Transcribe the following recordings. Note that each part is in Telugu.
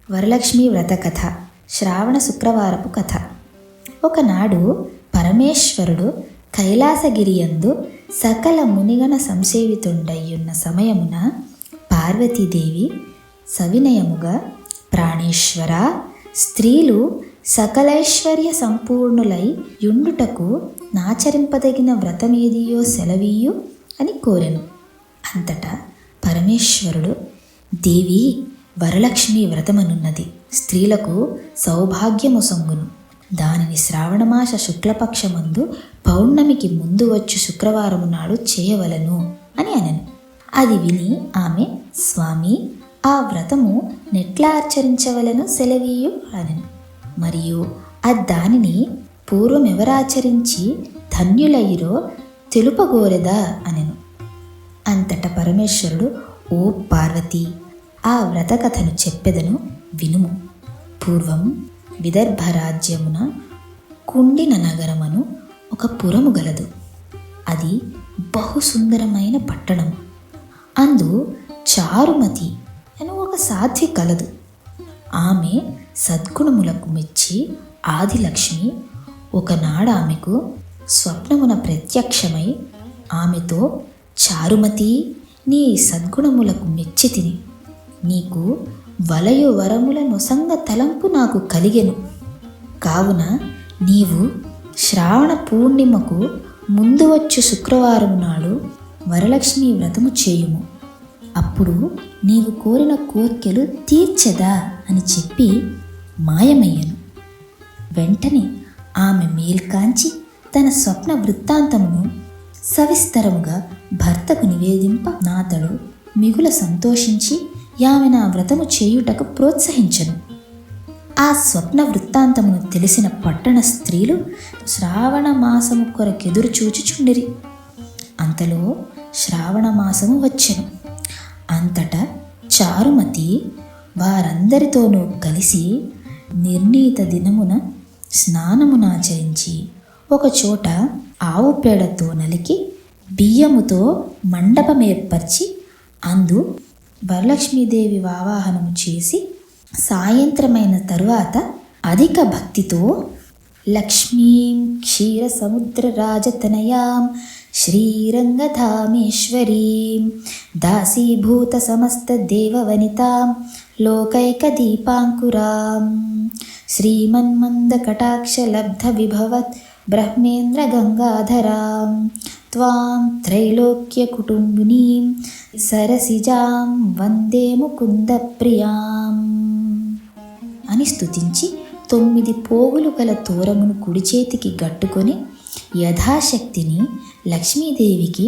వరలక్ష్మి వ్రత కథ. శ్రావణ శుక్రవారపు కథ. ఒకనాడు పరమేశ్వరుడు కైలాసగిరియందు సకల మునిగణ సంసేవితుండయ్యున్న సమయమున పార్వతీదేవి సవినయముగా, ప్రాణేశ్వర, స్త్రీలు సకలైశ్వర్య సంపూర్ణులై యుండుటకు నాచరింపదగిన వ్రతమేదియో సెలవీయు అని కోరెను. అంతటా పరమేశ్వరుడు, దేవి, వరలక్ష్మి వ్రతమనున్నది స్త్రీలకు సౌభాగ్యము సొంగును. దానిని శ్రావణమాస శుక్లపక్షమందు పౌర్ణమికి ముందు వచ్చు శుక్రవారము నాడు చేయవలను అని అనెను. అది విని ఆమె, స్వామి, ఆ వ్రతము నెట్లా ఆచరించవలను సెలవీయు అనెను. మరియు దానిని పూర్వమెవరాచరించి ధన్యులయ్యిరో తెలుపగోరెదా అనెను. అంతట పరమేశ్వరుడు, ఓ పార్వతి, ఆ వ్రతకథను చెప్పెదను వినుము. పూర్వం విదర్భ రాజ్యమున కుండిన నగరమను ఒక పురము గలదు. అది బహు సుందరమైన పట్టణము. అందు చారుమతి అని ఒక సాధ్వి కలదు. ఆమె సద్గుణములకు మెచ్చి ఆదిలక్ష్మి ఒకనాడు ఆమెకు స్వప్నమున ప్రత్యక్షమై ఆమెతో, చారుమతి, నీ సద్గుణములకు మెచ్చి తిని నీకు వలయు వరముల నొసంగ తలంపు నాకు కలిగెను. కావున నీవు శ్రావణ పూర్ణిమకు ముందు వచ్చు శుక్రవారం నాడు వరలక్ష్మి వ్రతము చేయుము. అప్పుడు నీవు కోరిన కోర్కెలు తీర్చెదా అని చెప్పి మాయమయ్యను. వెంటనే ఆమె మేల్కాంచి తన స్వప్న వృత్తాంతమును సవిస్తరముగా భర్తకు నివేదింప నాతడు మిగుల సంతోషించి ఆమె నా వ్రతము చేయుటకు ప్రోత్సహించను. ఆ స్వప్న వృత్తాంతమును తెలిసిన పట్టణ స్త్రీలు శ్రావణ మాసము కొరకెదురు చూచుచుండిరి. అంతలో శ్రావణ మాసము వచ్చెను. అంతటా చారుమతి వారందరితోనూ కలిసి నిర్ణీత దినమున స్నానమునాచరించి ఒకచోట ఆవు పేడతో నలికి బియ్యముతో మండపమేర్పరిచి అందు వరలక్ష్మీదేవి ఆవాహనము చేసి సాయంత్రమైన తరువాత అధిక భక్తితో లక్ష్మీం క్షీర సముద్ర రాజతనయాం శ్రీరంగధామేశ్వరీం దాసీభూత సమస్త దేవవనితాం లోకైక దీపాంకురాం శ్రీమన్మంద కటాక్ష లబ్ధ విభవత్ బ్రహ్మేంద్ర గంగాధరాం త్వాం త్రైలోక్య కుటుంబినీం సరసిజాం వందే ముకుంద ప్రియాం అని స్తుతించి 9 పోగులు గల తోరమును కుడి చేతికి గట్టుకొని యథాశక్తిని లక్ష్మీదేవికి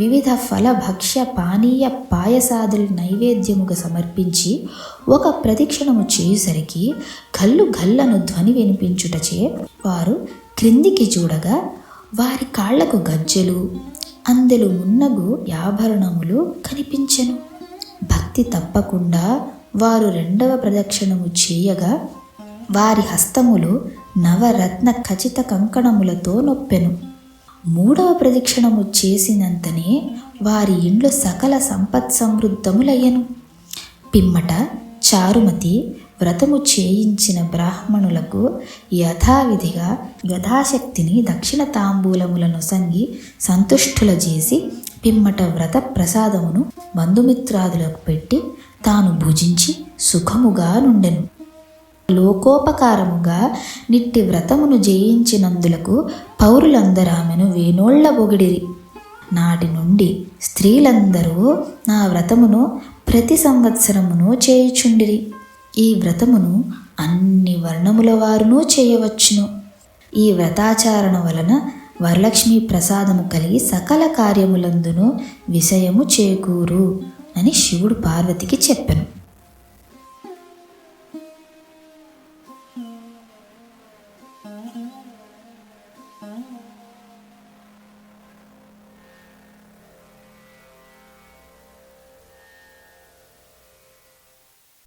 వివిధ ఫల భక్ష్య పానీయ పాయసాదులు నైవేద్యముగా సమర్పించి ఒక ప్రదక్షిణము చేయుసరికి గల్లు గల్లను ధ్వని వినిపించుటచే వారు క్రిందికి చూడగా వారి కాళ్లకు గజ్జెలు, అందెలు మున్నగు ఆభరణములు కనిపించెను. భక్తి తప్పకుండా వారు 2వ ప్రదక్షిణము చేయగా వారి హస్తములు నవరత్న ఖచిత కంకణములతో నొప్పెను. 3వ ప్రదక్షిణము చేసినంతనే వారి ఇండ్లు సకల సంపత్ సమృద్ధములయ్యను. పిమ్మట చారుమతి వ్రతము చేయించిన బ్రాహ్మణులకు యథావిధిగా యథాశక్తిని దక్షిణ తాంబూలములను సంగి సంతుష్టుల చేసి పిమ్మట వ్రత ప్రసాదమును బంధుమిత్రాదులకు పెట్టి తాను భుజించి సుఖముగా నుండెను. లోకోపకారముగా నిట్టి వ్రతమును జయించినందులకు పౌరులందరామెను వేనోళ్ల పొగిడిరి. నాటి నుండి స్త్రీలందరూ నా వ్రతమును ప్రతి సంవత్సరమును చేయుచుండిరి. ఈ వ్రతమును అన్ని వర్ణముల వారును చేయవచ్చును. ఈ వ్రతాచారణ వలన వరలక్ష్మి ప్రసాదము కలిగి సకల కార్యములందును విషయము చేకూరు అని శివుడు పార్వతికి చెప్పెను.